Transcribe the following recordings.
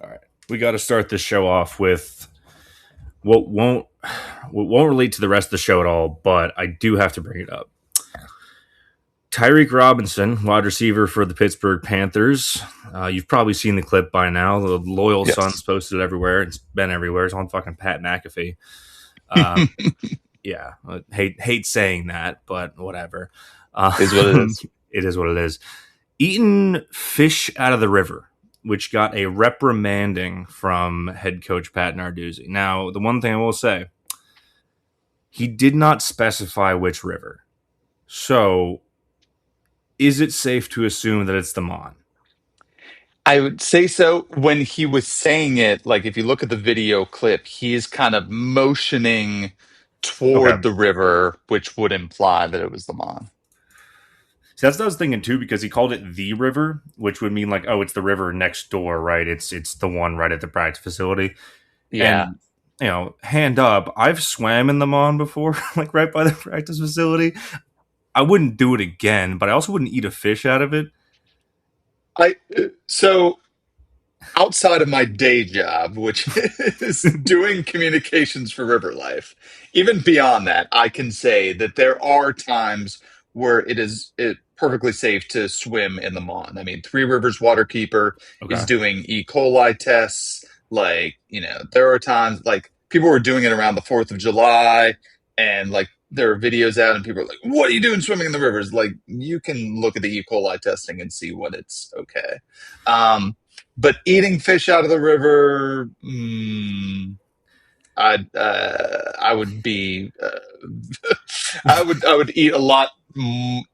All right. We got to start this show off with what won't relate to the rest of the show at all, but I do have to bring it up. Tyreek Robinson, wide receiver for the Pittsburgh Panthers. You've probably seen the clip by now. The loyal son's posted it everywhere. It's been everywhere. It's on fucking Pat McAfee. Yeah, hate saying that, but whatever. Is what it is. It is what it is. Eating fish out of the river, which got a reprimanding from head coach Pat Narduzzi. Now, the one thing I will say, he did not specify which river. So, is it safe to assume that it's the Mon? I would say so. When he was saying it, like if you look at the video clip, he is kind of motioning Okay. toward the river, which would imply that it was the Mon. So that's what I was thinking too, because he called it the river, which would mean like, oh, it's the river next door, right? It's the one right at the practice facility. Yeah. And hand up, I've swam in the Mon before, like right by the practice facility. I wouldn't do it again, but I also wouldn't eat a fish out of it. So outside of my day job, which is doing communications for River Life, even beyond that, I can say that there are times where it perfectly safe to swim in the Mon. I mean, Three Rivers Waterkeeper is Okay. doing E. coli tests. Like, there are times like people were doing it around the 4th of July, and like there are videos out and people are like, what are you doing swimming in the rivers? Like, you can look at the E. coli testing and see what it's okay. But eating fish out of the river, I would be, I would eat a lot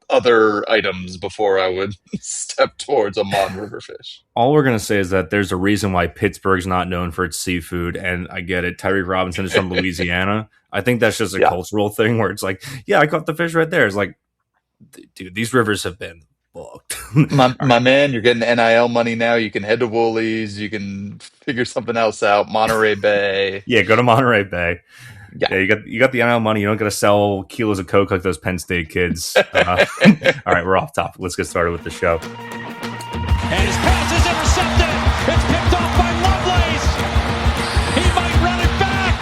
other items before I would step towards a Mon River fish. All we're going to say is that there's a reason why Pittsburgh's not known for its seafood, and I get it. Tyreek Robinson is from Louisiana. I think that's just a Yeah. cultural thing where it's like, yeah, I caught the fish right there. It's like, dude, these rivers have been booked. My man, you're getting NIL money now. You can head to Woolies. You can figure something else out. Monterey Bay. Yeah, go to Monterey Bay. Yeah. Yeah, you got the NIL money. You don't got to sell kilos of coke like those Penn State kids. All right, we're off topic. Let's get started with the show. And his pass is intercepted. It's picked off by Lovelace. He might run it back.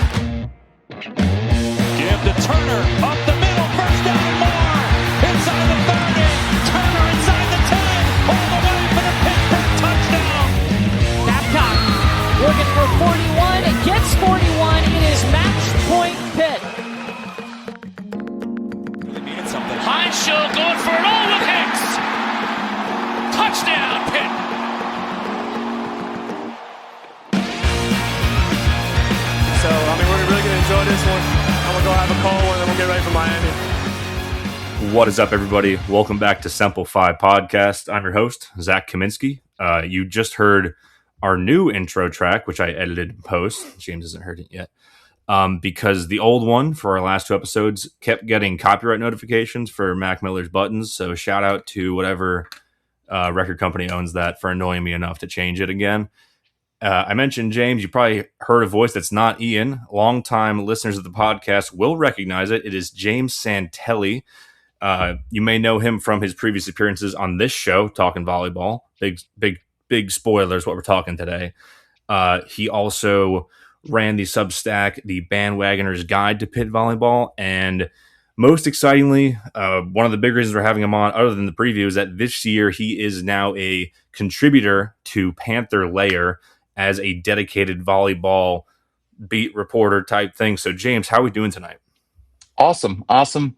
Give to Turner up the middle. First down and more. Inside the 30. Turner inside the 10. All the way for the Pittsburgh touchdown. Babcock looking for 41 and gets 41. It is match point Pitt. Really needed something. Heinschel going for it all with Hicks. Touchdown, Pitt. So, we're really going to enjoy this one. I'm going to go have a cold one, and then we'll get ready for Miami. What is up, everybody? Welcome back to Simplify Podcast. I'm your host, Zach Kaminsky. You just heard our new intro track, which I edited in post. James hasn't heard it yet. Because the old one for our last two episodes kept getting copyright notifications for Mac Miller's buttons. So shout out to whatever record company owns that for annoying me enough to change it again. I mentioned James. You probably heard a voice that's not Ian. Longtime listeners of the podcast will recognize it. It is James Santelli. You may know him from his previous appearances on this show, Talking Volleyball. Big spoilers what we're talking today. He also ran the Substack, The Bandwagoner's Guide to Pitt Volleyball, and most excitingly, one of the big reasons we're having him on, other than the preview, is that this year he is now a contributor to Panther Layer as a dedicated volleyball beat reporter type thing. So, James, how are we doing tonight? Awesome.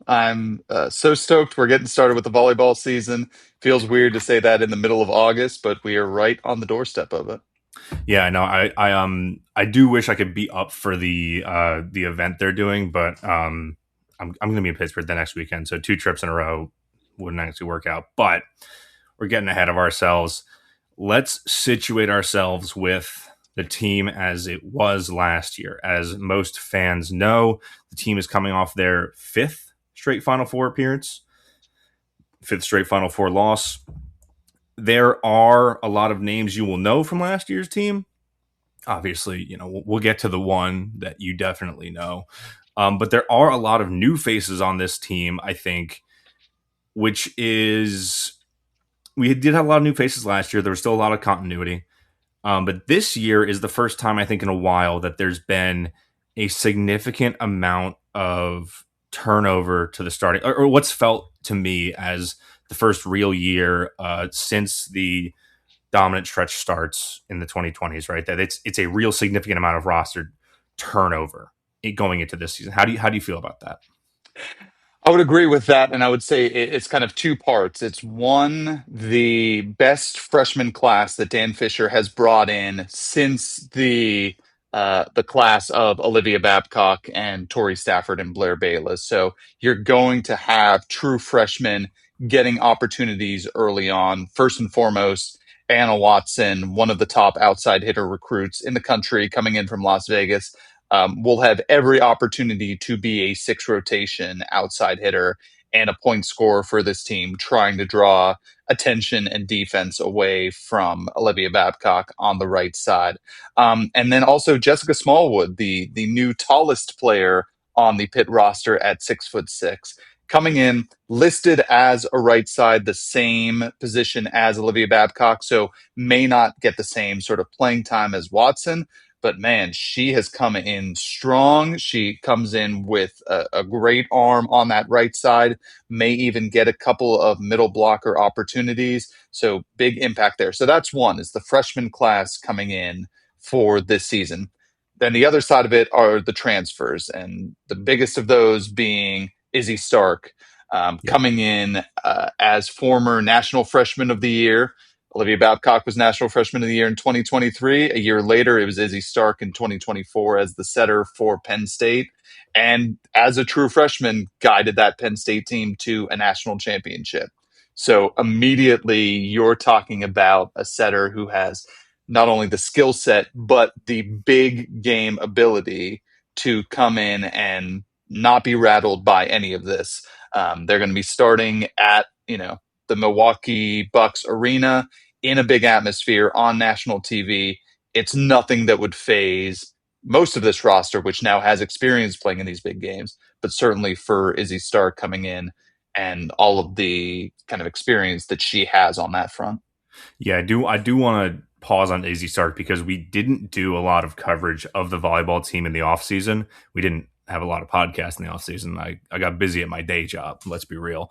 I'm so stoked we're getting started with the volleyball season. Feels weird to say that in the middle of August, but we are right on the doorstep of it. Yeah, I know. I do wish I could be up for the event they're doing, but I'm going to be in Pittsburgh the next weekend, so 2 trips in a row wouldn't actually work out. But we're getting ahead of ourselves. Let's situate ourselves with the team as it was last year. As most fans know, the team is coming off their 5th straight Final Four appearance, 5th straight Final Four loss. There are a lot of names you will know from last year's team. Obviously, we'll get to the one that you definitely know. But there are a lot of new faces on this team, I think, which is... We did have a lot of new faces last year. There was still a lot of continuity. But this year is the first time I think in a while that there's been a significant amount of turnover to the starting, or what's felt to me as the first real year since the dominant stretch starts in the 2020s, right? That it's a real significant amount of roster turnover going into this season. How do you feel about that? I would agree with that, and I would say it's kind of two parts. It's one, the best freshman class that Dan Fisher has brought in since the class of Olivia Babcock and Tori Stafford and Blair Bayless. So you're going to have true freshmen getting opportunities early on. First and foremost, Anna Watson, one of the top outside hitter recruits in the country, coming in from Las Vegas, will have every opportunity to be a six rotation outside hitter and a point scorer for this team, trying to draw attention and defense away from Olivia Babcock on the right side. And then also Jessica Smallwood, the new tallest player on the Pitt roster at 6'6", coming in listed as a right side, the same position as Olivia Babcock, so may not get the same sort of playing time as Watson. But man, she has come in strong. She comes in with a great arm on that right side, may even get a couple of middle blocker opportunities. So big impact there. So that's one, is the freshman class coming in for this season. Then the other side of it are the transfers, and the biggest of those being Izzy Stark, coming in as former National Freshman of the Year. Olivia Babcock was National Freshman of the Year in 2023. A year later, it was Izzy Stark in 2024 as the setter for Penn State. And as a true freshman, guided that Penn State team to a national championship. So immediately you're talking about a setter who has not only the skill set, but the big game ability to come in and not be rattled by any of this. They're going to be starting at, the Milwaukee Bucks arena in a big atmosphere on national TV. It's nothing that would phase most of this roster, which now has experience playing in these big games, but certainly for Izzy Stark coming in and all of the kind of experience that she has on that front. Yeah, I do want to pause on Izzy Stark because we didn't do a lot of coverage of the volleyball team in the offseason. We didn't have a lot of podcasts in the offseason. I got busy at my day job, let's be real.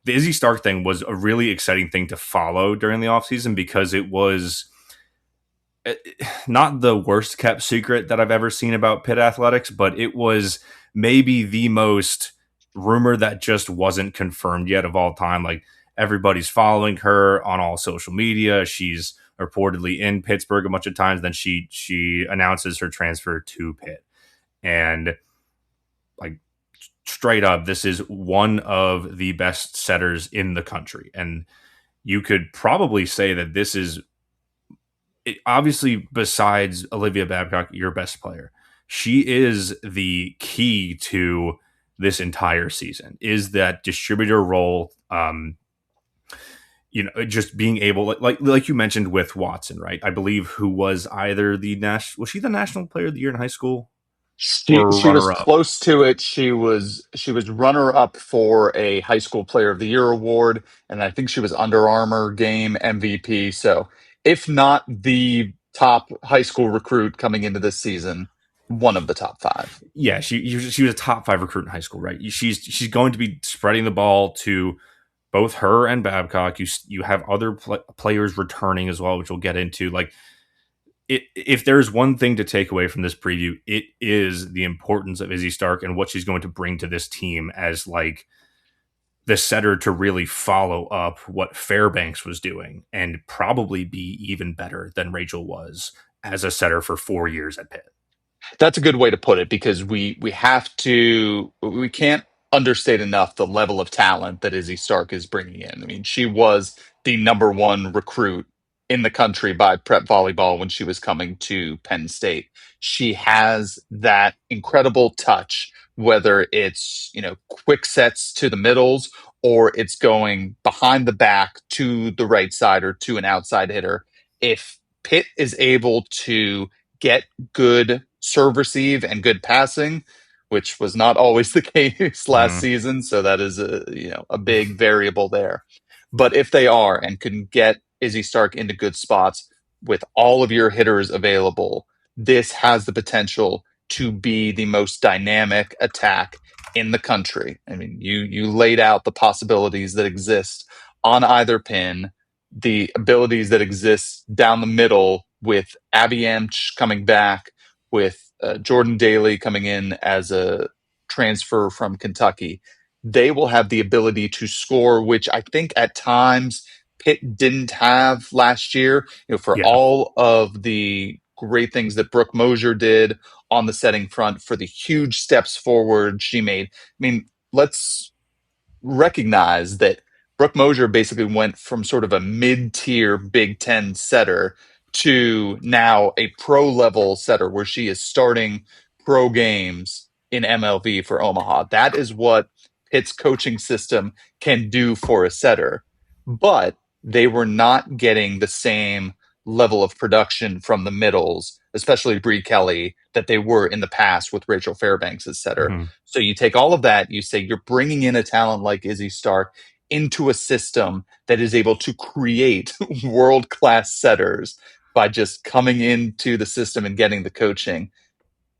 The Izzy Stark thing was a really exciting thing to follow during the offseason because it was not the worst kept secret that I've ever seen about Pitt athletics, but it was maybe the most rumor that just wasn't confirmed yet of all time. Like, everybody's following her on all social media. She's reportedly in Pittsburgh a bunch of times. Then she announces her transfer to Pitt. And like, straight up, this is one of the best setters in the country. And you could probably say that this is, obviously, besides Olivia Babcock, your best player. She is the key to this entire season, is that distributor role. Just being able, like you mentioned with Watson, right? I believe who was either was she the national player of the year in high school? She was close to it. She was runner up for a high school player of the year award, and I think she was Under Armour game MVP. So if not the top high school recruit coming into this season, one of the top five. Yeah, she was a top 5 recruit in high school, right? She's going to be spreading the ball to both her and Babcock. You have other players returning as well, which we'll get into. Like, if there's one thing to take away from this preview, it is the importance of Izzy Stark and what she's going to bring to this team as like the setter to really follow up what Fairbanks was doing and probably be even better than Rachel was as a setter for 4 years at Pitt. That's a good way to put it, because we can't understate enough the level of talent that Izzy Stark is bringing in. I mean, she was the number 1 recruit in the country by prep volleyball when she was coming to Penn State. She has that incredible touch, whether it's, quick sets to the middles or it's going behind the back to the right side or to an outside hitter. If Pitt is able to get good serve receive and good passing, which was not always the case last season. So that is a big variable there. But if they are and can get Izzy Stark into good spots, with all of your hitters available, this has the potential to be the most dynamic attack in the country. I mean, you laid out the possibilities that exist on either pin, the abilities that exist down the middle with Abby Emch coming back, with Jordan Daly coming in as a transfer from Kentucky. They will have the ability to score, which I think at times Pitt didn't have last year. For Yeah. all of the great things that Brooke Mosier did on the setting front, for the huge steps forward she made. I mean, let's recognize that Brooke Mosier basically went from sort of a mid-tier Big Ten setter to now a pro-level setter where she is starting pro games in MLB for Omaha. That is what Pitt's coaching system can do for a setter. But they were not getting the same level of production from the middles, especially Bree Kelly, that they were in the past with Rachel Fairbanks as setter. Mm-hmm. So you take all of that, you say you're bringing in a talent like Izzy Stark into a system that is able to create world-class setters by just coming into the system and getting the coaching.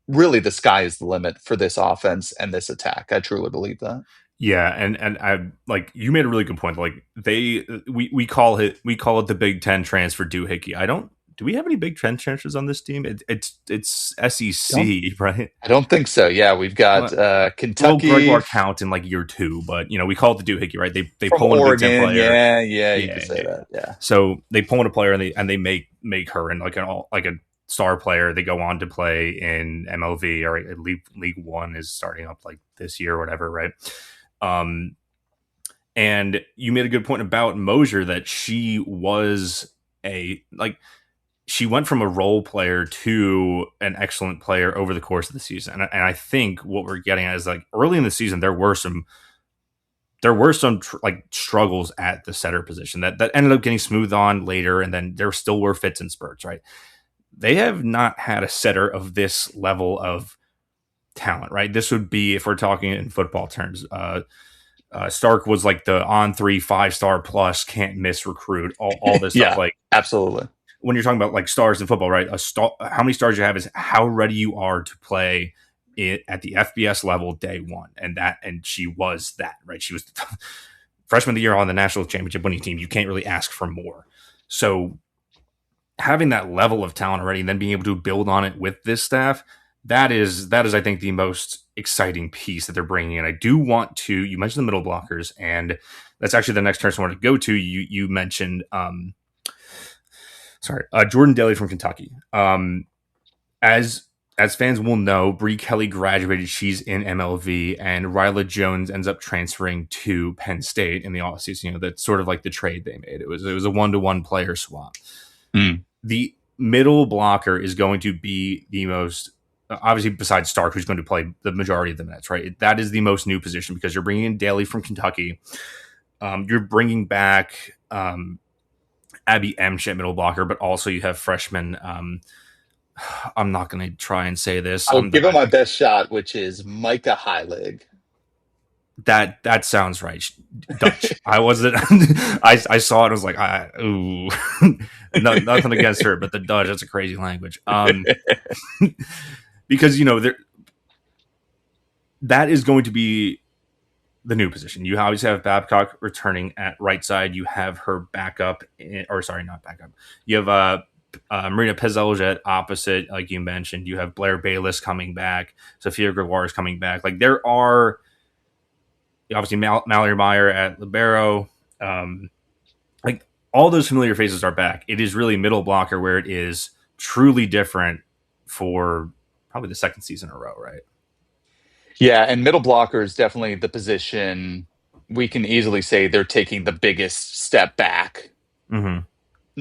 Really, the sky is the limit for this offense and this attack. I truly believe that. Yeah, and I like you made a really good point. Like we call it the Big Ten transfer doohickey. Do we have any Big Ten transfers on this team? It's SEC, right? I don't think so. Yeah, we've got Kentucky. Well, Gregoire count in like year 2, but we call it the doohickey, right? They from pull in a Big Ten Oregon. player. Yeah, you can say that. Yeah. So they pull in a player and they make her in like a star player. They go on to play in MLV or League One is starting up like this year or whatever, right? And you made a good point about Mosier that she was she went from a role player to an excellent player over the course of the season. And I think what we're getting at is like early in the season, there were some struggles at the setter position that ended up getting smoothed on later. And then there still were fits and spurts, right? They have not had a setter of this level of talent, right? This would be, if we're talking in football terms, Stark was like the on 3 5-star plus can't miss recruit, all this stuff. Like absolutely. When you're talking about like stars in football, right? How many stars you have is how ready you are to play it at the FBS level day one, and she was that, right? She was the freshman of the year on the national championship winning team. You can't really ask for more. So having that level of talent already, and then being able to build on it with this staff, that is I think the most exciting piece that they're bringing in. I do want to, you mentioned the middle blockers, and that's actually the next person I want to go to. You mentioned Jordan Daly from Kentucky. As fans will know, Bree Kelly graduated. She's in MLV, and Ryla Jones ends up transferring to Penn State in the offseason. That's sort of like the trade they made. It was a 1-to-1 player swap. The middle blocker is going to be the most, obviously besides Stark, who's going to play the majority of the minutes, right? That is the most new position because you're bringing in Daly from Kentucky. You're bringing back Abby Emch at middle blocker, but also you have freshman. I'm not going to try and say this. I'll give it my best shot, which is Micah Heilig. That sounds right. Dutch. I wasn't. I saw it. I was like, ooh, no, nothing against her, but the Dutch. That's a crazy language. Because that is going to be the new position. You always have Babcock returning at right side. You have her backup, not backup. You have Marina Pezelj at opposite, like you mentioned. You have Blair Bayless coming back. Sophia Gregoire is coming back. Like there are. Obviously, Mallory Meyer at libero. Like all those familiar faces are back. It is really middle blocker where it is truly different for probably the second season in a row, right? Yeah, and middle blocker is definitely the position we can easily say they're taking the biggest step back. Mm-hmm.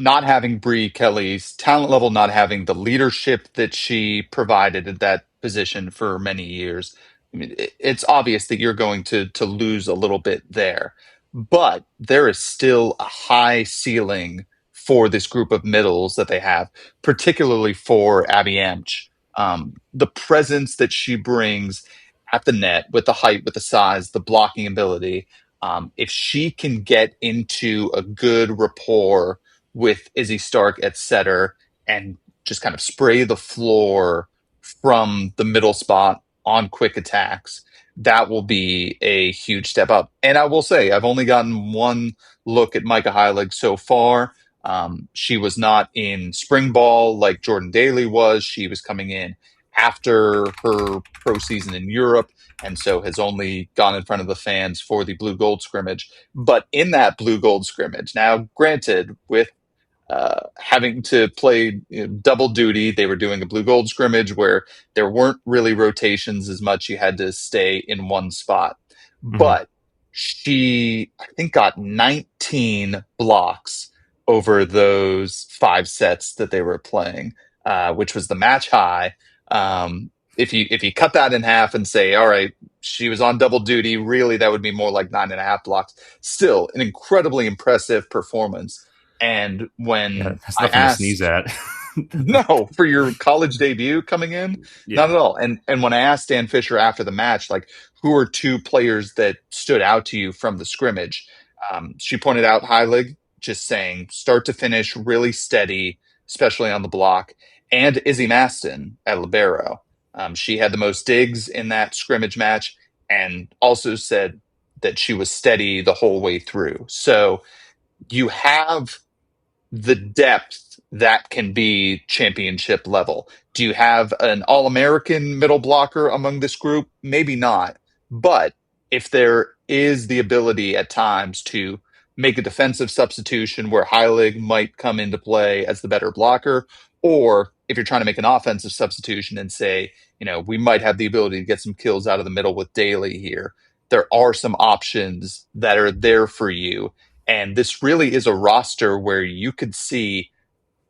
Not having Bree Kelly's talent level, not having the leadership that she provided at that position for many years. I mean, it's obvious that you're going to lose a little bit there, but there is still a high ceiling for this group of middles that they have, particularly for Abby Emch. The presence that she brings at the net with the height, with the size, the blocking ability. If she can get into a good rapport with Izzy Stark at setter and just kind of spray the floor from the middle spot on quick attacks, that will be a huge step up. And I will say, I've only gotten one look at Micah Heilig so far. She was not in spring ball like Jordan Daly was. She was coming in after her pro season in Europe, and so has only gone in front of the fans for the blue gold scrimmage. But in that blue gold scrimmage, now granted, with having to play double duty, they were doing a blue gold scrimmage where there weren't really rotations as much. You had to stay in one spot. But she, I think, got 19 blocks over those 5 sets that they were playing, which was the match high. If you cut that in half and say, all right, she was on double duty, really that would be more like 9.5 blocks. Still, an incredibly impressive performance. And when that's I nothing to sneeze asked, at. no, for your college debut coming in, not at all. And when I asked Dan Fisher after the match, like, who are 2 players that stood out to you from the scrimmage? She pointed out Heilig, just saying start to finish really steady, especially on the block, and Izzy Maston at libero. She had the most digs in that scrimmage match, and also said that she was steady the whole way through. So you have the depth that can be championship level. Do you have an All-American middle blocker among this group? Maybe not. But if there is the ability at times to make a defensive substitution where Heilig might come into play as the better blocker, or if you're trying to make an offensive substitution and say, we might have the ability to get some kills out of the middle with Daly here, there are some options that are there for you. And this really is a roster where you could see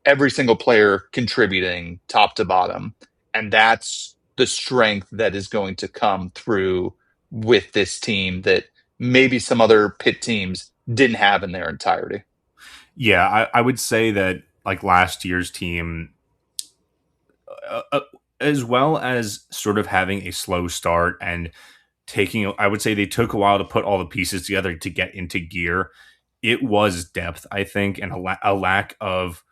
every single player contributing top to bottom. And that's the strength that is going to come through with this team that maybe some other Pitt teams didn't have in their entirety. Yeah, I would say that like last year's team, as well as sort of having a slow start and I would say they took a while to put all the pieces together to get into gear. It was depth, I think, and a lack of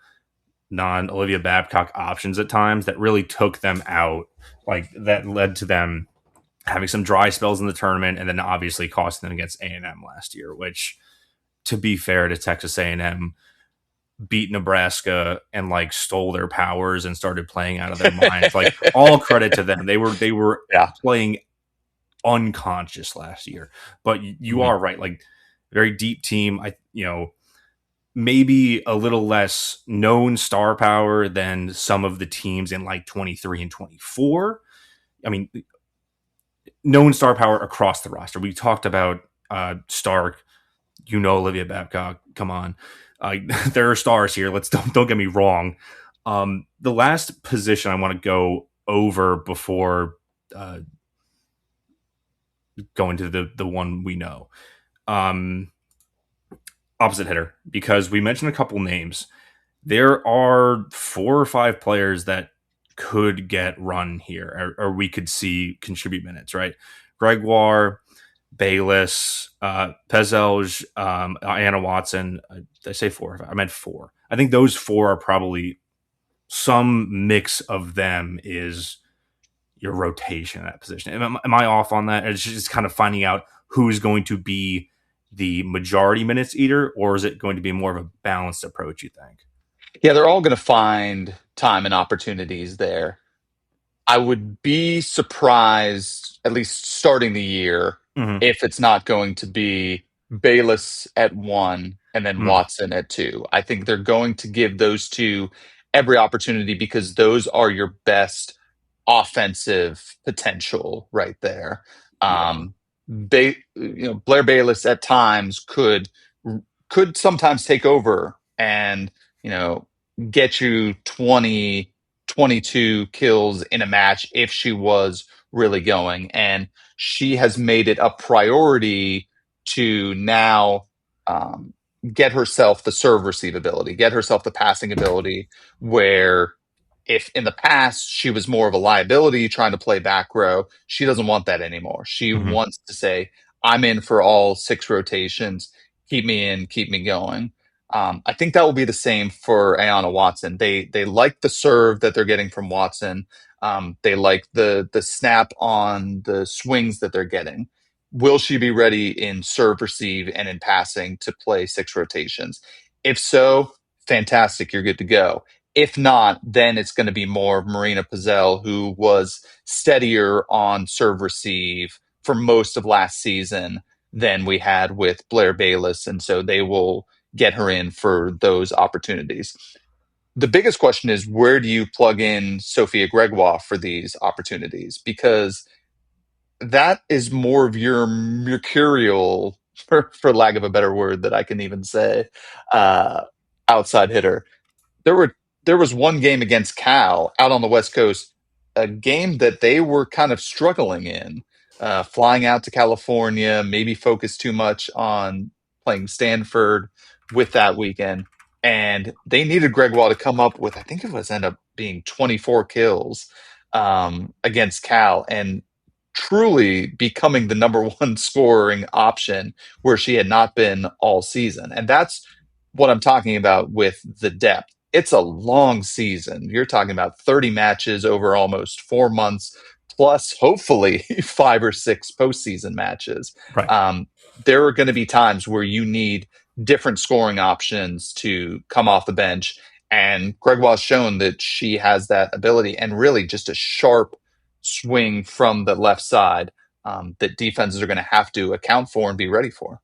non-Olivia Babcock options at times that really took them out. Like that led to them having some dry spells in the tournament, and then obviously costing them against A&M last year, which, to be fair to Texas A&M, beat Nebraska and like stole their powers and started playing out of their minds. Like all credit to them. They were playing unconscious last year. But you are right. Like very deep team. Maybe a little less known star power than some of the teams in like 23 and 24. I mean, known star power across the roster. We talked about Stark, Olivia Babcock. Come on. There are stars here. Don't get me wrong. The last position I want to go over before going to the one we know. Opposite hitter, because we mentioned a couple names. There are 4 or 5 players that could get run here, or we could see contribute minutes, right? Gregoire, Bayless, Pezelj, Anna Watson. Did I say 4? I meant 4. I think those 4 are probably some mix of them is your rotation in that position. Am I off on that? It's just kind of finding out who's going to be the majority minutes eater, or is it going to be more of a balanced approach, you think? Yeah, they're all going to find time and opportunities there. I would be surprised, at least starting the year, if it's not going to be Bayless at 1 and then Watson at 2. I think they're going to give those 2 every opportunity because those are your best offensive potential right there. Blair Bayless at times could sometimes take over and get you 20, 22 kills in a match if she was really going. And she has made it a priority to now get herself the serve receive ability, get herself the passing ability, where if in the past she was more of a liability trying to play back row, she doesn't want that anymore. She wants to say, I'm in for all 6 rotations. Keep me in, keep me going. I think that will be the same for Ayanna Watson. They like the serve that they're getting from Watson. They like the snap on the swings that they're getting. Will she be ready in serve, receive, and in passing to play 6 rotations? If so, fantastic, you're good to go. If not, then it's going to be more Marina Pizzell, who was steadier on serve receive for most of last season than we had with Blair Bayless. And so they will get her in for those opportunities. The biggest question is, where do you plug in Sophia Gregoire for these opportunities? Because that is more of your mercurial, for lack of a better word that I can even say, uh, outside hitter. There was one game against Cal out on the West Coast, a game that they were kind of struggling in, flying out to California, maybe focused too much on playing Stanford with that weekend. And they needed Gregoire to come up with, I think it was end up being 24 kills against Cal, and truly becoming the number one scoring option where she had not been all season. And that's what I'm talking about with the depth. It's a long season. You're talking about 30 matches over almost 4 months, plus hopefully 5 or 6 postseason matches. Right. There are going to be times where you need different scoring options to come off the bench. And Gregoire's shown that she has that ability, and really just a sharp swing from the left side that defenses are going to have to account for and be ready for.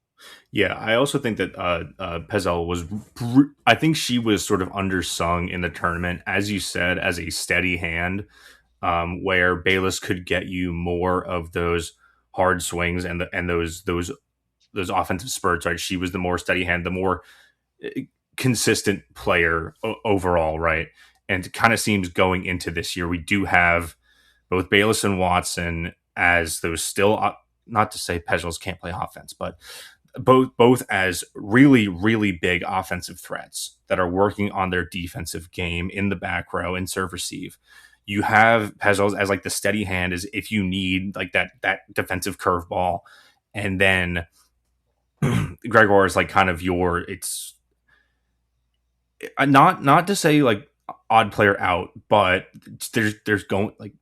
Yeah, I also think that Pezel was, I think she was sort of undersung in the tournament, as you said, as a steady hand, where Bayless could get you more of those hard swings and those offensive spurts. Right, she was the more steady hand, the more consistent player overall, right? And it kind of seems going into this year, we do have both Bayless and Watson as those still, not to say Pezel can't play offense, but both as really, really big offensive threats that are working on their defensive game in the back row and serve receive. You have Pezel as like the steady hand, is if you need like that defensive curveball, and then Gregoire is like kind of it's not to say like odd player out, but there's going, like,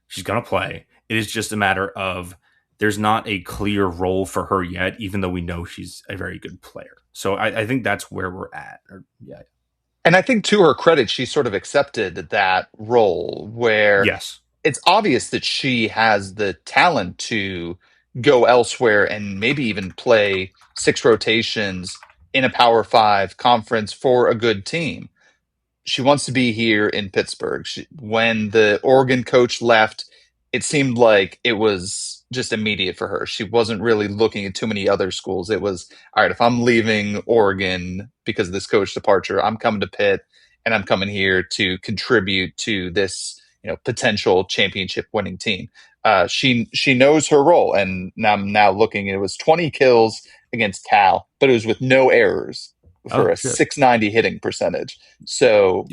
she's gonna play. It is just a matter of there's not a clear role for her yet, even though we know she's a very good player. So I think that's where we're at. Yeah. And I think to her credit, she sort of accepted that role where Yes. it's obvious that she has the talent to go elsewhere and maybe even play 6 rotations in a Power 5 conference for a good team. She wants to be here in Pittsburgh. When the Oregon coach left, it seemed like it was just immediate for her. She wasn't really looking at too many other schools. It was, all right, if I'm leaving Oregon because of this coach departure, I'm coming to Pitt, and I'm coming here to contribute to this, potential championship winning team. She knows her role, and I'm now looking. It was 20 kills against Cal, but it was with no errors for a 690 hitting percentage. So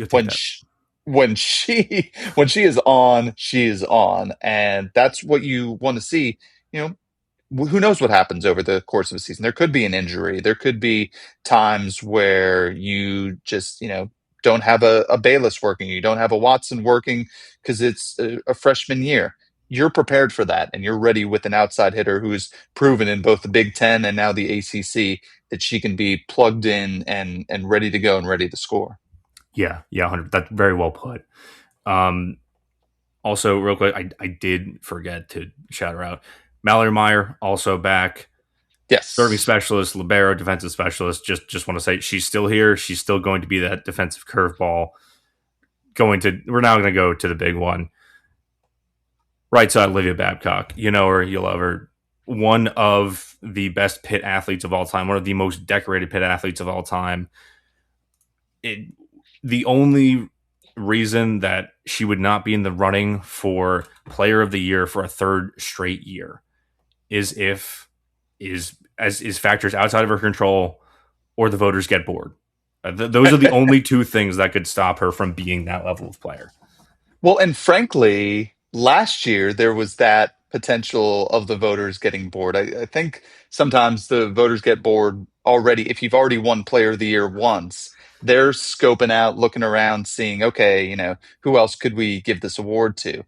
when she is on, she is on, and that's what you want to see. Who knows what happens over the course of a season? There could be an injury. There could be times where you just don't have a Bayless working, you don't have a Watson working because it's a freshman year. You're prepared for that, and you're ready with an outside hitter who's proven in both the Big Ten and now the ACC that she can be plugged in and ready to go and ready to score. Yeah, 100. That's very well put. Also, real quick, I did forget to shout her out. Mallory Meyer also back. Yes, serving specialist, libero, defensive specialist. Just want to say she's still here. She's still going to be that defensive curveball. We're now going to go to the big one. Right side, Olivia Babcock. You know her, you love her. One of the best Pitt athletes of all time. One of the most decorated Pitt athletes of all time. The only reason that she would not be in the running for Player of the Year for a third straight year is factors outside of her control, or the voters get bored. Those are the only two things that could stop her from being that level of player. Well, and frankly, last year there was that potential of the voters getting bored. I think sometimes the voters get bored already. If you've already won Player of the Year once, they're scoping out, looking around, seeing, okay, who else could we give this award to?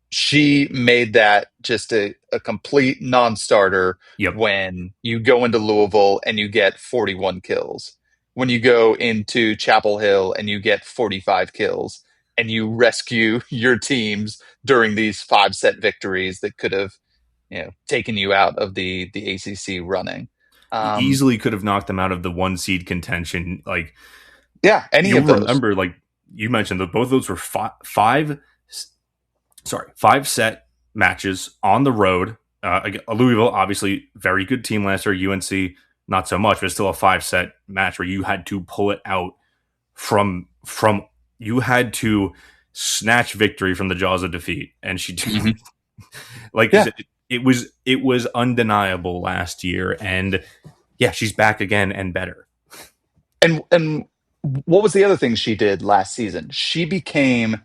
She made that just a complete non-starter Yep. when you go into Louisville and you get 41 kills. When you go into Chapel Hill and you get 45 kills and you rescue your teams during these 5-set victories that could have, taken you out of the ACC running. Easily could have knocked them out of the 1 seed contention. Like, yeah, any you'll of those. remember, like you mentioned, that both of those were 5-set matches on the road. Louisville, obviously, very good team last year. UNC, not so much, but still a 5-set match where you had to pull it out from you had to snatch victory from the jaws of defeat, and she did. Like, yeah. It was undeniable last year, and yeah, she's back again and better. And what was the other thing she did last season? She became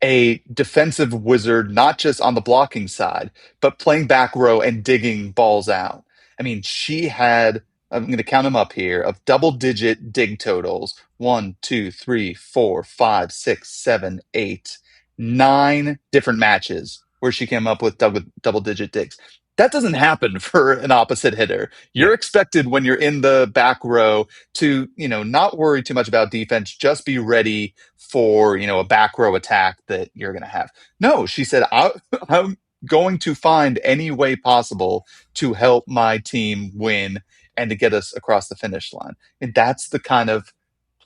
a defensive wizard, not just on the blocking side, but playing back row and digging balls out. I mean, she had, I'm going to count them up here, of double-digit dig totals. 1, 2, 3, 4, 5, 6, 7, 8, 9 different matches where she came up with double-digit digs. That doesn't happen for an opposite hitter. You're expected when you're in the back row to, not worry too much about defense, just be ready for, a back row attack that you're going to have. No, she said, I'm going to find any way possible to help my team win and to get us across the finish line. And that's the kind of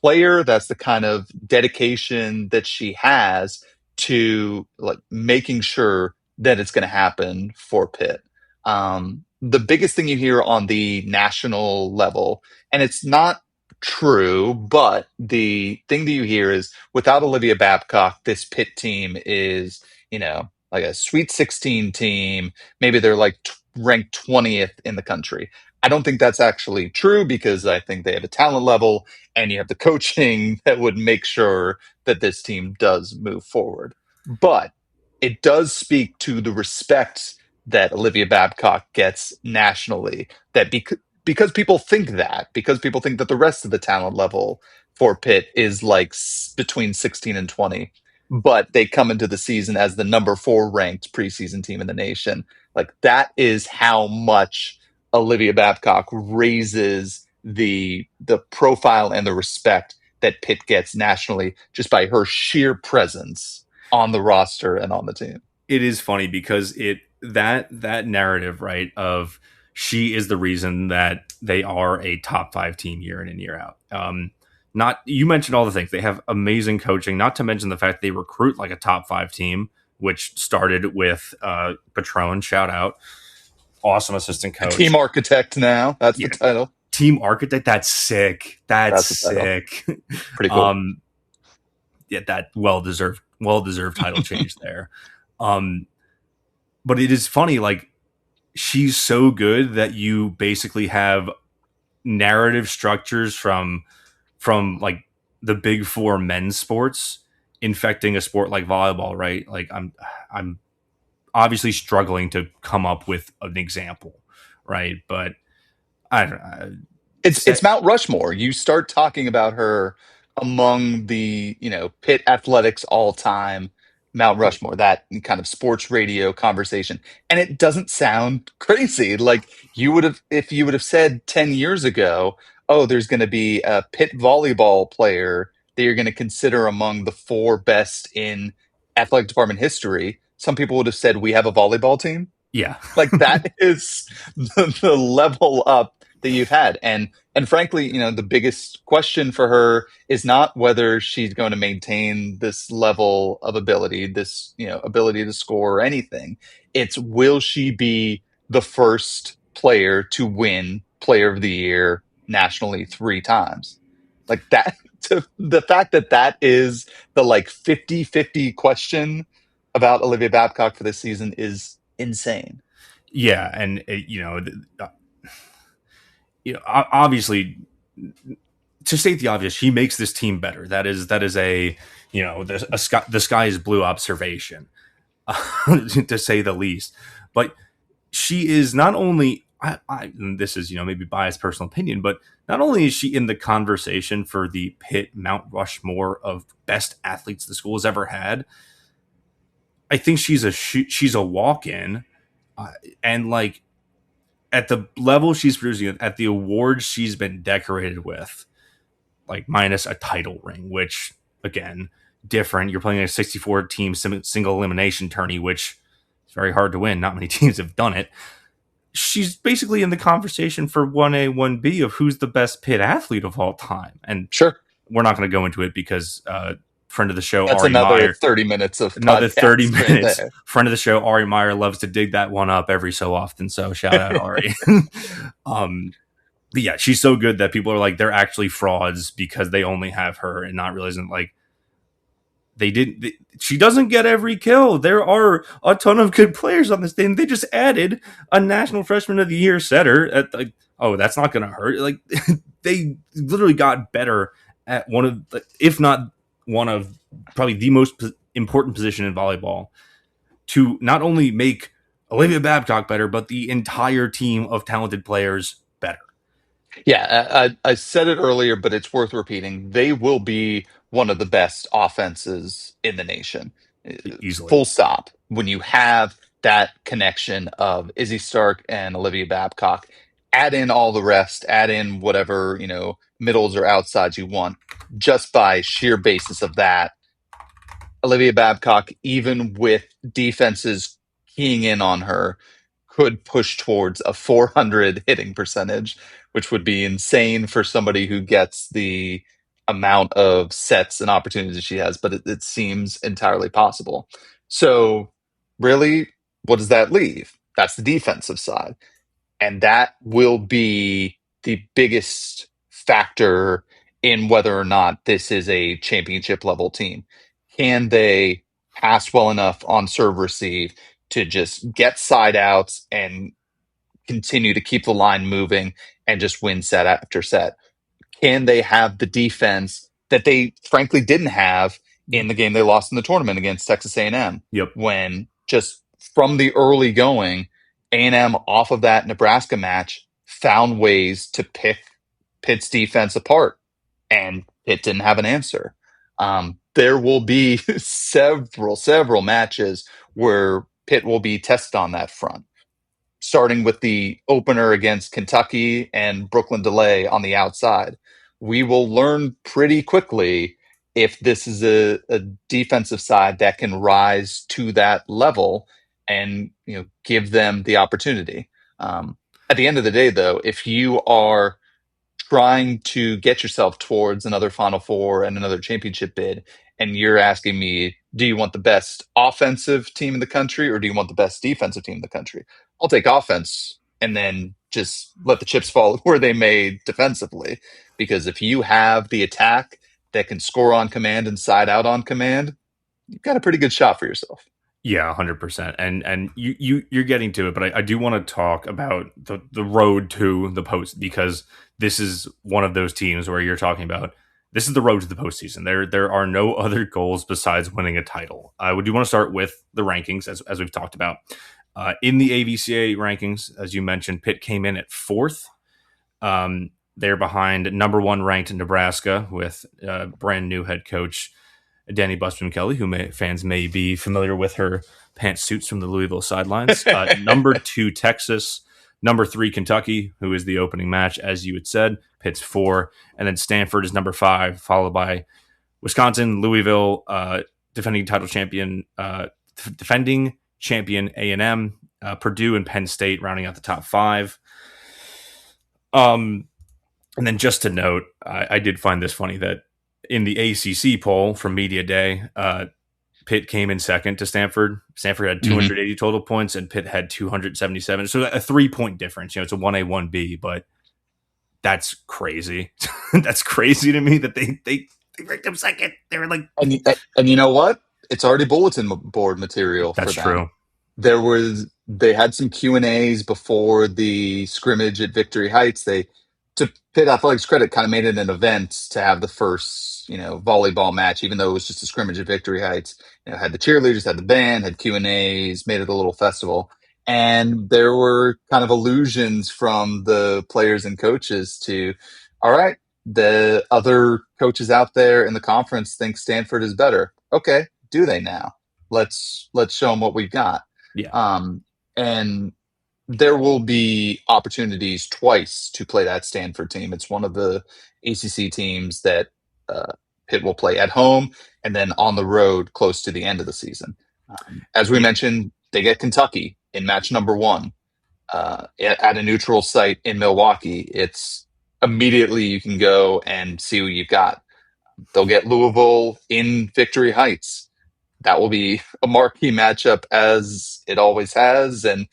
player, that's the kind of dedication that she has to, like, making sure that it's going to happen for Pitt. The biggest thing you hear on the national level, and it's not true, but the thing that you hear is, without Olivia Babcock, this Pitt team is, like a Sweet 16 team. Maybe they're like ranked 20th in the country. I don't think that's actually true, because I think they have a talent level and you have the coaching that would make sure that this team does move forward. But it does speak to the respect that Olivia Babcock gets nationally, that because people think that the rest of the talent level for Pitt is like between 16 and 20, but they come into the season as the number 4 ranked preseason team in the nation. Like, that is how much Olivia Babcock raises the profile and the respect that Pitt gets nationally, just by her sheer presence on the roster and on the team. It is funny because that narrative, right, of she is the reason that they are a top 5 team year in and year out. Not, you mentioned all the things. They have amazing coaching, not to mention the fact they recruit like a top 5 team, which started with Patron, shout out. Awesome assistant coach. Team architect now. That's the title. Team architect. That's sick. That's sick. Pretty cool. Yeah, that well-deserved title change there. But it is funny, like, she's so good that you basically have narrative structures from like the big 4 men's sports infecting a sport like volleyball, right? Like, I'm obviously struggling to come up with an example, right? But I don't know. It's Mount Rushmore. You start talking about her among the, Pitt athletics all-time Mount Rushmore, that kind of sports radio conversation. And it doesn't sound crazy. Like, if you would have said 10 years ago, oh, there's going to be a Pitt volleyball player that you're going to consider among the 4 best in athletic department history, some people would have said, we have a volleyball team. Yeah. Like, that is the level up that you've had. And frankly, the biggest question for her is not whether she's going to maintain this level of ability, this, ability to score or anything. It's, will she be the first player to win Player of the Year nationally 3 times? Like, that, the fact that is the like 50-50 question about Olivia Babcock for this season is insane. Yeah. And obviously, to state the obvious, she makes this team better. That is a the sky is blue observation. to say the least. But she is not only, and this is, maybe biased personal opinion, but not only is she in the conversation for the Pitt Mount Rushmore of best athletes the school has ever had, I think she's a walk-in, and like at the level she's producing, at the awards she's been decorated with, like minus a title ring, which again, different. You're playing a 64 team single elimination tourney, which is very hard to win. Not many teams have done it. She's basically in the conversation for 1A, 1B of who's the best Pitt athlete of all time. And Sure. we're not going to go into it because friend of the show, That's Ari another Meyer, 30 minutes of another 30 podcast minutes. right Friend of the show, Ari Meyer, loves to dig that one up every so often. So shout out Ari. But yeah, she's so good that people are like, they're actually frauds because they only have her, and not realizing like she doesn't get every kill. There are a ton of good players on this team. They just added a National Freshman of the Year setter at like, oh, that's not going to hurt. Like they literally got better at one of, if not one of, probably the most important position in volleyball to not only make Olivia Babcock better, but the entire team of talented players better. Yeah, I said it earlier, but it's worth repeating. They will be one of the best offenses in the nation. Easily. Full stop. When you have that connection of Izzy Stark and Olivia Babcock, add in all the rest, add in whatever, middles or outsides you want, just by sheer basis of that. Olivia Babcock, even with defenses keying in on her, could push towards a 400 hitting percentage, which would be insane for somebody who gets the amount of sets and opportunities she has, but it seems entirely possible. So really, what does that leave? That's the defensive side. And that will be the biggest factor in whether or not this is a championship level team. Can they pass well enough on serve receive to just get side outs and continue to keep the line moving and just win set after set? Can they have the defense that they frankly didn't have in the game they lost in the tournament against Texas A&M? Yep. When just from the early going, A&M off of that Nebraska match found ways to pick Pitt's defense apart, and Pitt didn't have an answer. There will be several matches where Pitt will be tested on that front, starting with the opener against Kentucky and Brooklyn Delay on the outside. We will learn pretty quickly if this is a defensive side that can rise to that level and give them the opportunity. At the end of the day, though, if you are trying to get yourself towards another Final Four and another championship bid, and you're asking me, do you want the best offensive team in the country or do you want the best defensive team in the country? I'll take offense and then just let the chips fall where they may defensively. Because if you have the attack that can score on command and side out on command, you've got a pretty good shot for yourself. Yeah, 100%. And you're getting to it, but I do want to talk about the road to the post, because this is one of those teams where you're talking about this is the road to the postseason. There are no other goals besides winning a title. I do want to start with the rankings, as we've talked about. In the AVCA rankings, as you mentioned, Pitt came in at 4th. They're behind number 1 ranked Nebraska with brand new head coach Danny Busman Kelly, who fans may be familiar with her pantsuits from the Louisville sidelines. Number 2 Texas, number 3 Kentucky, who is the opening match, as you had said. Pitt's 4, and then Stanford is number 5, followed by Wisconsin, Louisville, defending champion A&M, Purdue, and Penn State rounding out the top 5. And then just to note, I did find this funny that in the ACC poll from Media Day, Pitt came in second to Stanford. Stanford had 280 total points, and Pitt had 277. So a 3-point difference. It's a 1A, 1B, but that's crazy. That's crazy to me that they ranked them second. They were like, and you know what? It's already bulletin board material. That's for them. true. They had some Q&As before the scrimmage at Victory Heights. They to Pitt Athletics' credit, kind of made it an event to have the first, volleyball match, even though it was just a scrimmage at Victory Heights. Had the cheerleaders, had the band, had Q&As, made it a little festival. And there were kind of allusions from the players and coaches to, all right, the other coaches out there in the conference think Stanford is better. Okay, do they now? Let's show them what we've got. Yeah. And there will be opportunities twice to play that Stanford team. It's one of the ACC teams that Pitt will play at home and then on the road close to the end of the season. As we mentioned, they get Kentucky in match number 1 at a neutral site in Milwaukee. It's immediately you can go and see what you've got. They'll get Louisville in Victory Heights. That will be a marquee matchup, as it always has and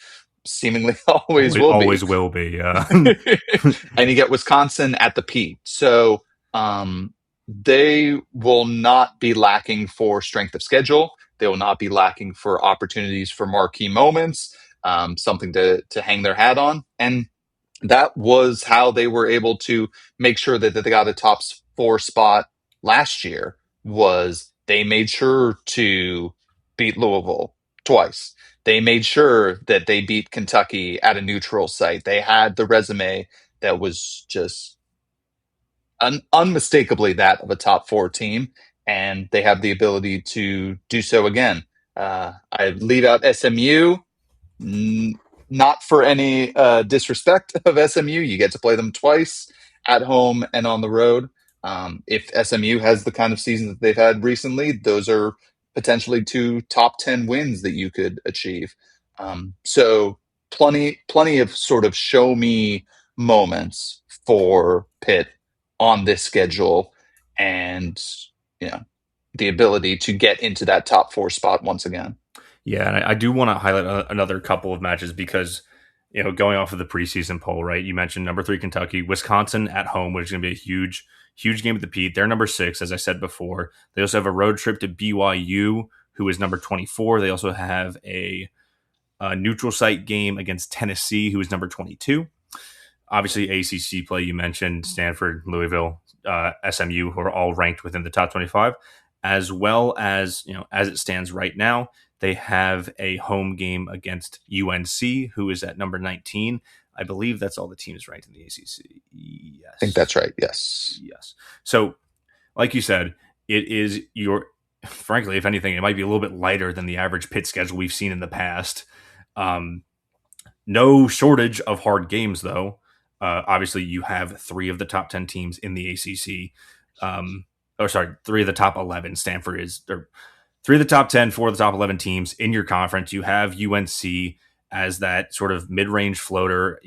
seemingly always will be. Always will be, yeah. And you get Wisconsin at the Pitt. So they will not be lacking for strength of schedule. They will not be lacking for opportunities for marquee moments, something to hang their hat on. And that was how they were able to make sure that they got a top 4 spot last year, was they made sure to beat Louisville twice. They made sure that they beat Kentucky at a neutral site. They had the resume that was just unmistakably that of a top 4 team, and they have the ability to do so again. I leave out SMU, not for any disrespect of SMU. You get to play them twice at home and on the road. If SMU has the kind of season that they've had recently, those are potentially 2 top 10 wins that you could achieve. So plenty of sort of show me moments for Pitt on this schedule, and the ability to get into that top 4 spot once again. Yeah, and I do want to highlight another couple of matches because, going off of the preseason poll, right? You mentioned number 3 Kentucky, Wisconsin at home, which is going to be a huge game at the Pitt. They're number 6, as I said before. They also have a road trip to BYU, who is number 24. They also have a neutral site game against Tennessee, who is number 22. Obviously, ACC play, you mentioned Stanford, Louisville, SMU, who are all ranked within the top 25, as well as, as it stands right now, they have a home game against UNC, who is at number 19. I believe that's all the teams ranked in the ACC. Yes. I think that's right. Yes. So, like you said, it is frankly, if anything, it might be a little bit lighter than the average Pitt schedule we've seen in the past. No shortage of hard games, though. Obviously, you have 3 of the top 10 teams in the ACC. 3 of the top 11. Stanford is 3 of the top 10, 4 of the top 11 teams in your conference. You have UNC as that sort of mid-range floater.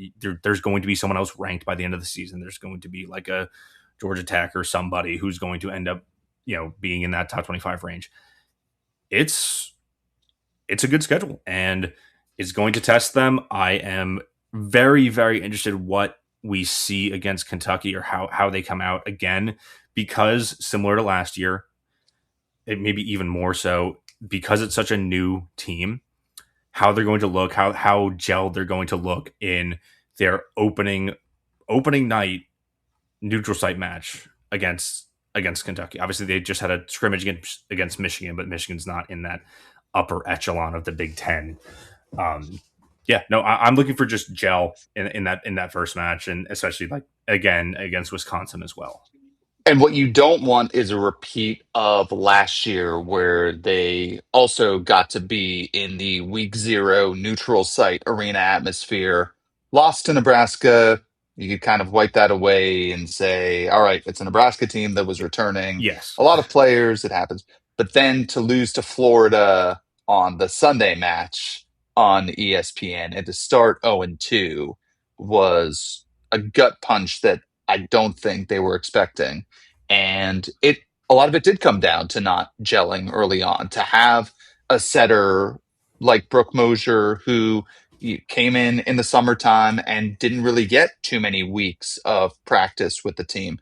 There's going to be someone else ranked by the end of the season. There's going to be like a Georgia Tech or somebody who's going to end up, being in that top 25 range. It's a good schedule, and it's going to test them. I am very, very interested what we see against Kentucky, or how they come out again, because similar to last year, it may be even more so because it's such a new team, how they're going to look, how gelled they're going to look in their opening night neutral site match against Kentucky. Obviously, they just had a scrimmage against Michigan, but Michigan's not in that upper echelon of the Big Ten. I'm looking for just gel in that first match, and especially like again against Wisconsin as well. And what you don't want is a repeat of last year, where they also got to be in the week 0 neutral site arena atmosphere, lost to Nebraska. You could kind of wipe that away and say, all right, it's a Nebraska team that was returning. Yes. A lot of players, it happens. But then to lose to Florida on the Sunday match on ESPN and to start 0-2 was a gut punch that I don't think they were expecting. And a lot of it did come down to not gelling early on, to have a setter like Brooke Mosier, who came in the summertime and didn't really get too many weeks of practice with the team.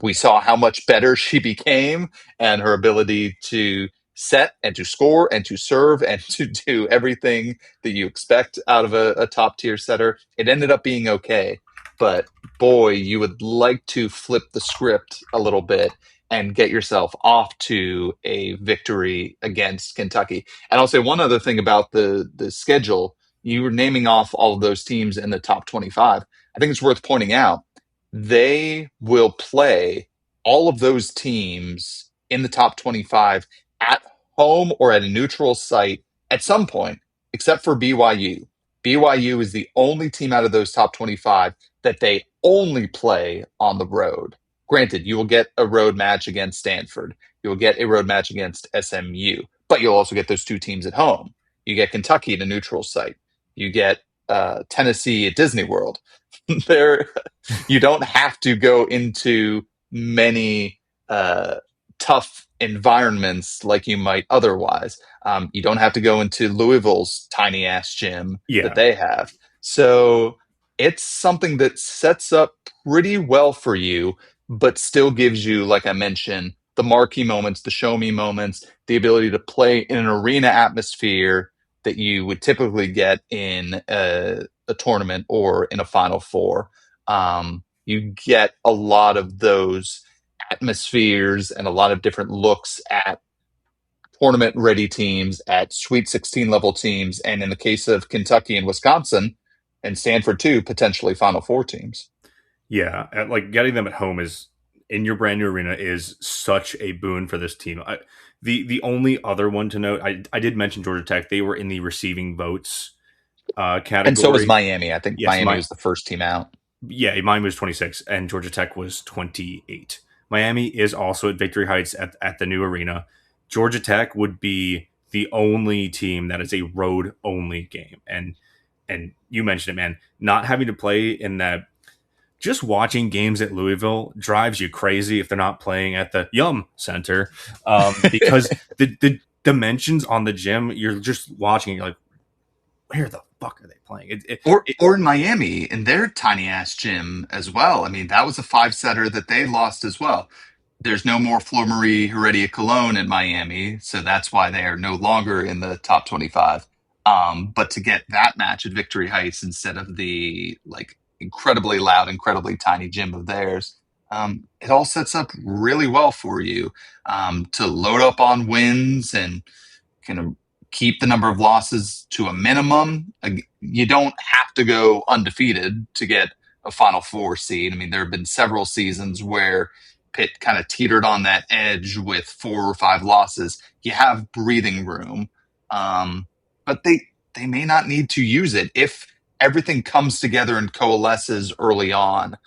We saw how much better she became, and her ability to set and to score and to serve and to do everything that you expect out of a top tier setter. It ended up being okay. but boy, you would like to flip the script a little bit and get yourself off to a victory against Kentucky. And I'll say one other thing about the schedule. You were naming off all of those teams in the top 25. I think it's worth pointing out they will play all of those teams in the top 25 at home or at a neutral site at some point, except for BYU. BYU is the only team out of those top 25 that they only play on the road. Granted, you will get a road match against Stanford. You will get a road match against SMU, but you'll also get those two teams at home. You get Kentucky at a neutral site. You get Tennessee at Disney World. You don't have to go into many tough environments like you might otherwise. You don't have to go into Louisville's tiny ass gym that they have. So it's something that sets up pretty well for you, but still gives you, like I mentioned, the marquee moments, the show me moments, the ability to play in an arena atmosphere that you would typically get in a tournament or in a Final Four. You get a lot of those atmospheres and a lot of different looks at tournament ready teams, at Sweet 16 level teams, and in the case of Kentucky and Wisconsin and Stanford too, potentially Final Four teams. Yeah, like getting them at home is in your brand new arena is such a boon for this team. The only other one to note, I did mention Georgia Tech. They were in the receiving votes category, and so was Miami. I think Miami was the first team out. Yeah, Miami was 26, and Georgia Tech was 28. Miami is also at Victory Heights at the new arena. Georgia Tech would be the only team that is a road only game, and you mentioned it, man. Not having to play in that. Just watching games at Louisville drives you crazy if they're not playing at the Yum Center, because the dimensions on the gym, you're just watching, you're like, where the fuck are they playing? Or in Miami, in their tiny ass gym as well. I mean, that was a 5-setter that they lost as well. There's no more Flor Marie Heredia Cologne in Miami, so that's why they are no longer in the top 25. But to get that match at Victory Heights instead of the like incredibly loud, incredibly tiny gym of theirs, it all sets up really well for you to load up on wins and kind of keep the number of losses to a minimum. You don't have to go undefeated to get a Final Four seed. I mean, there have been several seasons where Pitt kind of teetered on that edge with 4 or 5 losses. You have breathing room, but they may not need to use it if everything comes together and coalesces early on.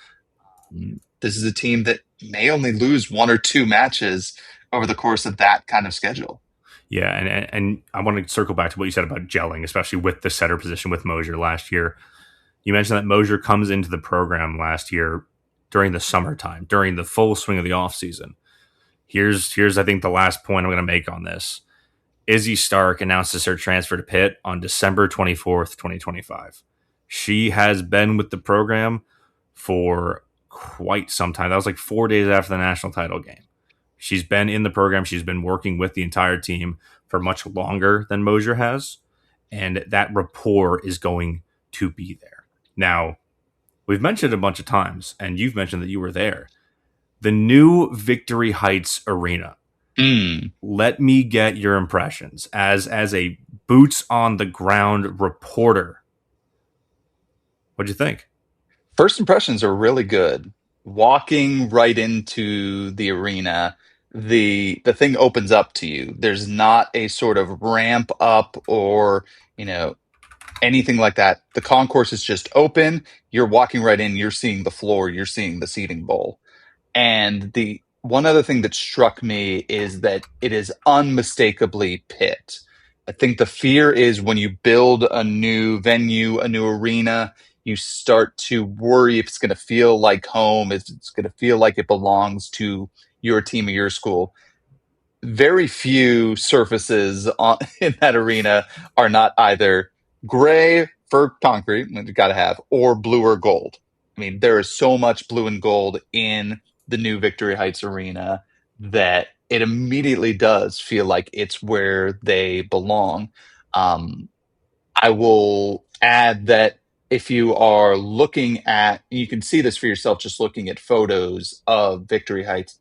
This is a team that may only lose 1 or 2 matches over the course of that kind of schedule. Yeah, and I want to circle back to what you said about gelling, especially with the setter position with Mosier last year. You mentioned that Mosier comes into the program last year during the summertime, during the full swing of the offseason. Here's I think the last point I'm going to make on this. Izzy Stark announces her transfer to Pitt on December 24th, 2025. She has been with the program for quite some time. That was like 4 days after the national title game. She's been in the program. She's been working with the entire team for much longer than Mosier has. And that rapport is going to be there. Now, we've mentioned it a bunch of times, and you've mentioned that you were there. The new Victory Heights Arena. Let me get your impressions as a boots on the ground reporter. What'd you think? First impressions are really good. Walking right into the arena, the thing opens up to you. There's not a sort of ramp up or, anything like that. The concourse is just open. You're walking right in, you're seeing the floor, you're seeing the seating bowl. And the one other thing that struck me is that it is unmistakably Pitt. I think the fear is when you build a new venue, a new arena, you start to worry if it's going to feel like home, if it's going to feel like it belongs to your team or your school. Very few surfaces in that arena are not either gray for concrete, which you got to have, or blue or gold. I mean, there is so much blue and gold in the new Victory Heights Arena that it immediately does feel like it's where they belong. I will add that if you are looking at, you can see this for yourself just looking at photos of Victory Heights,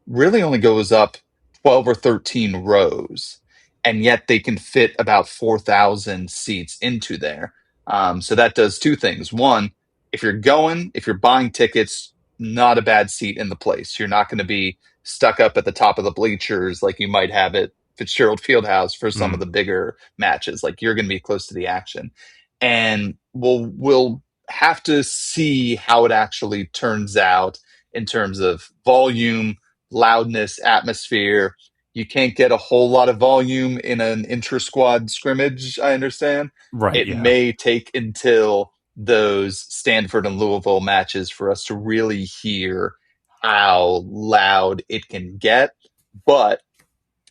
really only goes up 12 or 13 rows, and yet they can fit about 4,000 seats into there. So that does two things. One, if you're buying tickets, not a bad seat in the place. You're not going to be stuck up at the top of the bleachers like you might have at Fitzgerald Fieldhouse for some of the bigger matches. Like, you're going to be close to the action. And we'll have to see how it actually turns out in terms of volume, loudness, atmosphere. You can't get a whole lot of volume in an intra-squad scrimmage, I understand. Right. It Yeah. may take until those Stanford and Louisville matches for us to really hear how loud it can get. But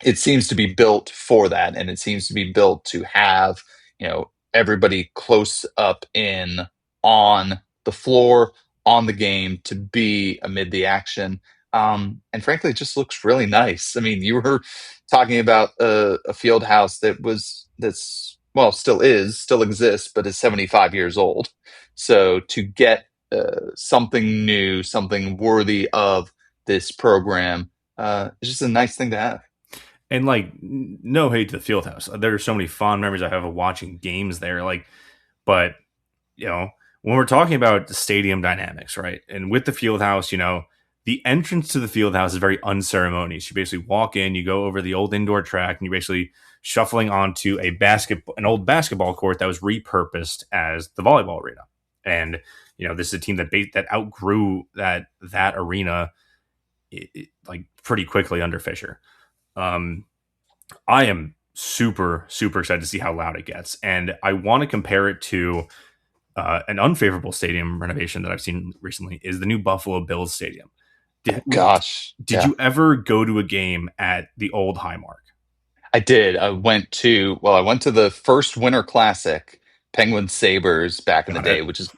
it seems to be built for that, and it seems to be built to have, everybody close up in on the floor, on the game, to be amid the action. And frankly, it just looks really nice. I mean, you were talking about a field house still exists, but is 75 years old. So to get something new, something worthy of this program, is just a nice thing to have. And like, no hate to the field house. There are so many fond memories I have of watching games there. Like, but when we're talking about the stadium dynamics, right? And with the field house, the entrance to the field house is very unceremonious. You basically walk in, you go over the old indoor track, and you're basically shuffling onto an old basketball court that was repurposed as the volleyball arena. And this is a team that outgrew that arena like pretty quickly under Fisher. I am super, super excited to see how loud it gets. And I want to compare it to an unfavorable stadium renovation that I've seen recently is the new Buffalo Bills stadium. Did you ever go to a game at the old Highmark? I did. I went to the first Winter Classic, Penguins Sabres back in the day, which is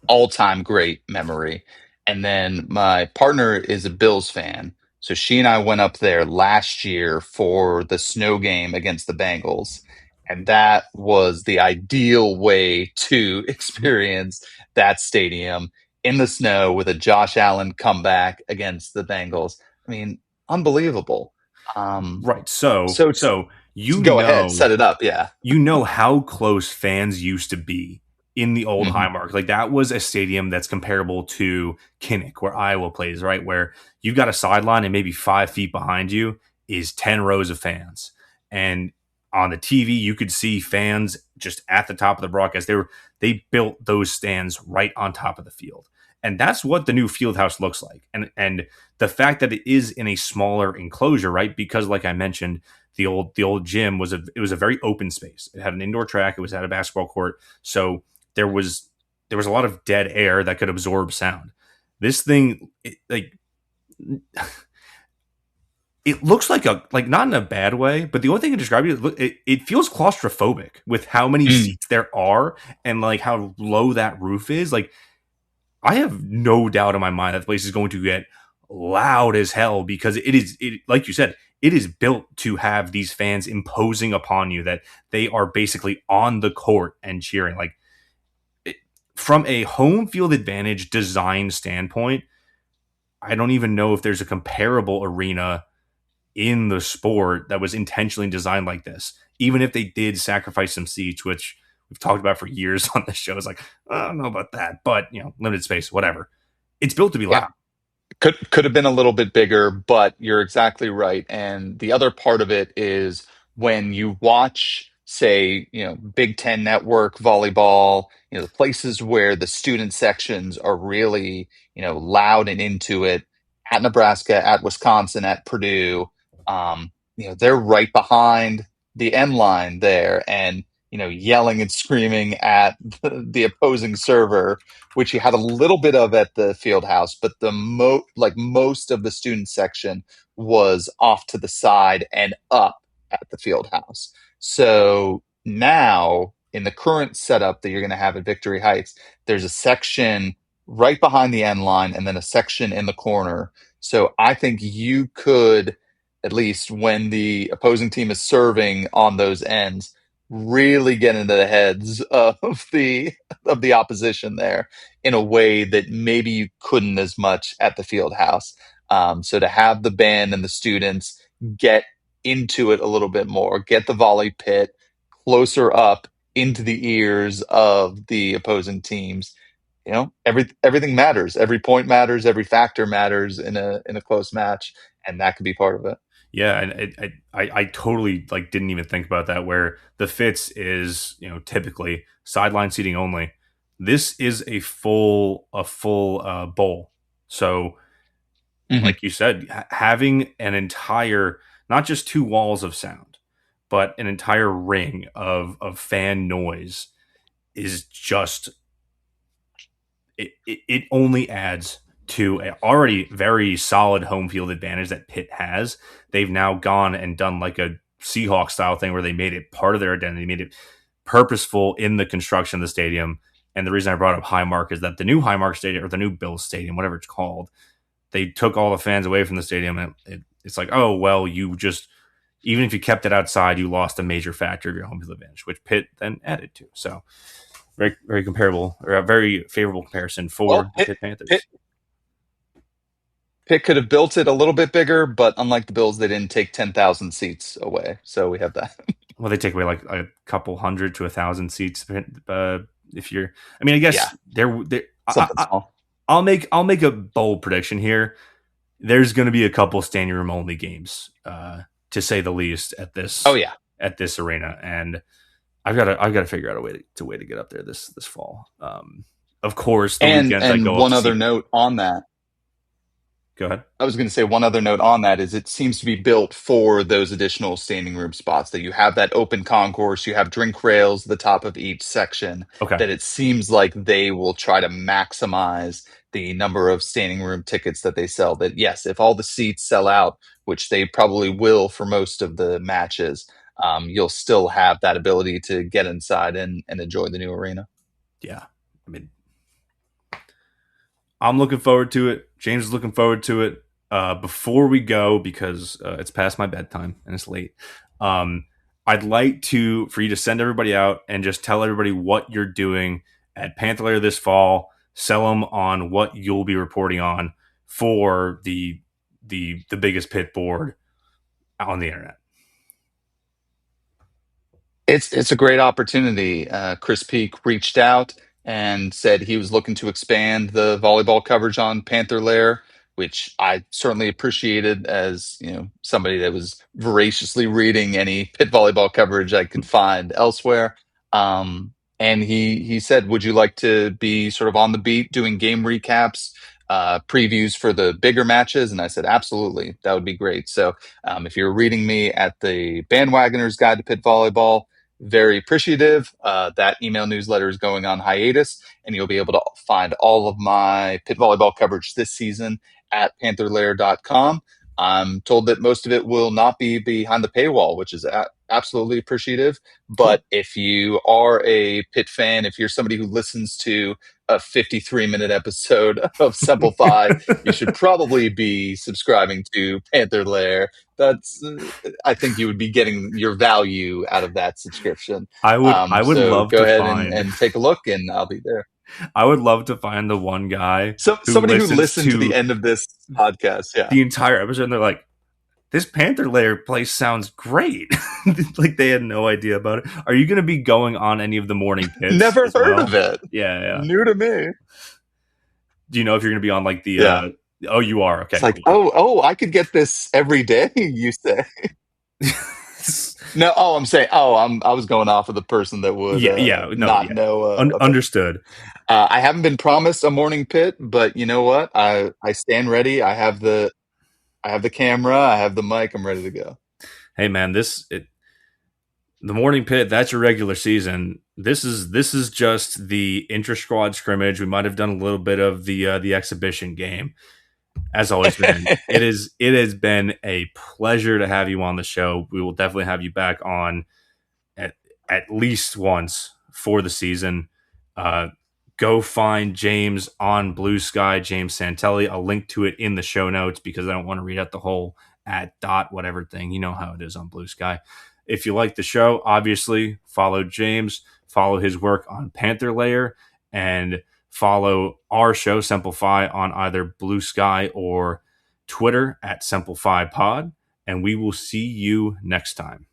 all-time great memory. And then my partner is a Bills fan, so she and I went up there last year for the snow game against the Bengals, and that was the ideal way to experience that stadium in the snow with a Josh Allen comeback against the Bengals. I mean, unbelievable. Right. So go ahead, set it up. Yeah. You know how close fans used to be in the old Highmark. Like, that was a stadium that's comparable to Kinnick, where Iowa plays, right? Where you've got a sideline and maybe 5 feet behind you is 10 rows of fans. And on the TV, you could see fans just at the top of the broadcast. They built those stands right on top of the field. And that's what the new field house looks like. And the fact that it is in a smaller enclosure, right? Because like I mentioned, the old gym was a very open space. It had an indoor track. It was at a basketball court. So there was a lot of dead air that could absorb sound. This thing, it looks like not in a bad way, but the only thing to describe it feels claustrophobic with how many seats there are and like how low that roof is. Like, I have no doubt in my mind that the place is going to get loud as hell, because it like you said, it is built to have these fans imposing upon you, that they are basically on the court and cheering. Like, from a home field advantage design standpoint, I don't even know if there's a comparable arena in the sport that was intentionally designed like this. Even if they did sacrifice some seats, which we've talked about for years on this show, it's like, I don't know about that, but limited space, whatever. It's built to be loud. Could have been a little bit bigger, but you're exactly right. And the other part of it is when you watch, say, Big Ten Network volleyball, the places where the student sections are really, loud and into it, at Nebraska, at Wisconsin, at Purdue, they're right behind the end line there, and yelling and screaming at the opposing server, which you had a little bit of at the field house, but most of the student section was off to the side and up at the field house. So now, in the current setup that you're going to have at Victory Heights, there's a section right behind the end line and then a section in the corner. So I think you could, at least when the opposing team is serving on those ends, really get into the heads of the opposition there in a way that maybe you couldn't as much at the field house. So to have the band and the students get into it a little bit more, get the volley pit closer up into the ears of the opposing teams. Everything matters. Every point matters. Every factor matters in a close match, and that could be part of it. Yeah, and I totally didn't even think about that. Where the Fitz is typically sideline seating only. This is a full bowl. So, like you said, having an entire, not just two walls of sound, but an entire ring of fan noise is just it only adds to an already very solid home field advantage that Pitt has. They've now gone and done like a Seahawks style thing where they made it part of their identity, made it purposeful in the construction of the stadium. And the reason I brought up Highmark is that the new Highmark Stadium, or the new Bills Stadium, whatever it's called, they took all the fans away from the stadium, and it's like, oh well, you just, even if you kept it outside, you lost a major factor of your home field advantage, which Pitt then added to. So very, very comparable, or a very favorable comparison for the Pitt Panthers. Pitt could have built it a little bit bigger, but unlike the Bills, they didn't take 10,000 seats away. So we have that. Well, they take away like a couple hundred to 1,000 seats. If you're, I mean, I guess I'll make a bold prediction here. There's going to be a couple standing room only games, to say the least, at this. Oh yeah, at this arena, and I've got to figure out a way to get up there this fall. Of course, the weekends I go. One other note on that. Go ahead. I was going to say one other note on that is it seems to be built for those additional standing room spots, that you have that open concourse, you have drink rails at the top of each section, that it seems like they will try to maximize the number of standing room tickets that they sell. That yes, if all the seats sell out, which they probably will for most of the matches, you'll still have that ability to get inside and enjoy the new arena. Yeah. I mean, I'm looking forward to it. James is looking forward to it. Before we go, because it's past my bedtime and it's late, I'd like for you to send everybody out and just tell everybody what you're doing at Panther Lair this fall. Sell them on what you'll be reporting on for the biggest pit board on the internet. It's a great opportunity. Chris Peak reached out and said he was looking to expand the volleyball coverage on Panther Lair, which I certainly appreciated as somebody that was voraciously reading any pit volleyball coverage I could find elsewhere. And he said, would you like to be sort of on the beat doing game recaps, previews for the bigger matches? And I said, absolutely, that would be great. So if you're reading me at the Bandwagoner's Guide to Pit Volleyball, very appreciative. That email newsletter is going on hiatus, and you'll be able to find all of my pit volleyball coverage this season at pantherlair.com. I'm told that most of it will not be behind the paywall, which is absolutely appreciative. But if you are a Pitt fan, if you're somebody who listens to a 53-minute episode of Simplify, you should probably be subscribing to Panther Lair. I think you would be getting your value out of that subscription. I would love to go ahead and take a look, and I'll be there. I would love to find the one guy, somebody who listened to the end of this podcast, the entire episode, and they're like, "This Panther Lair place sounds great." Like they had no idea about it. Are you going to be going on any of the morning pits? Never heard of it. Yeah, new to me. Do you know if you're going to be on like the? Oh, you are. Okay. It's like, oh, I could get this every day. You say. No, I'm saying, I was going off of the person that would know. Understood. I haven't been promised a morning pit, but you know what? I stand ready. I have the camera. I have the mic. I'm ready to go. Hey man, the morning pit, that's your regular season. This is just the intra-squad scrimmage. We might have done a little bit of the exhibition game. As always, man, it has been a pleasure to have you on the show. We will definitely have you back on at least once for the season. Go find James on Blue Sky, James Santelli. I'll link to it in the show notes because I don't want to read out the whole @ whatever thing. You know how it is on Blue Sky. If you like the show, obviously follow James, follow his work on Panther Layer, and follow our show, Simplify, on either Blue Sky or Twitter at Simplify Pod. And we will see you next time.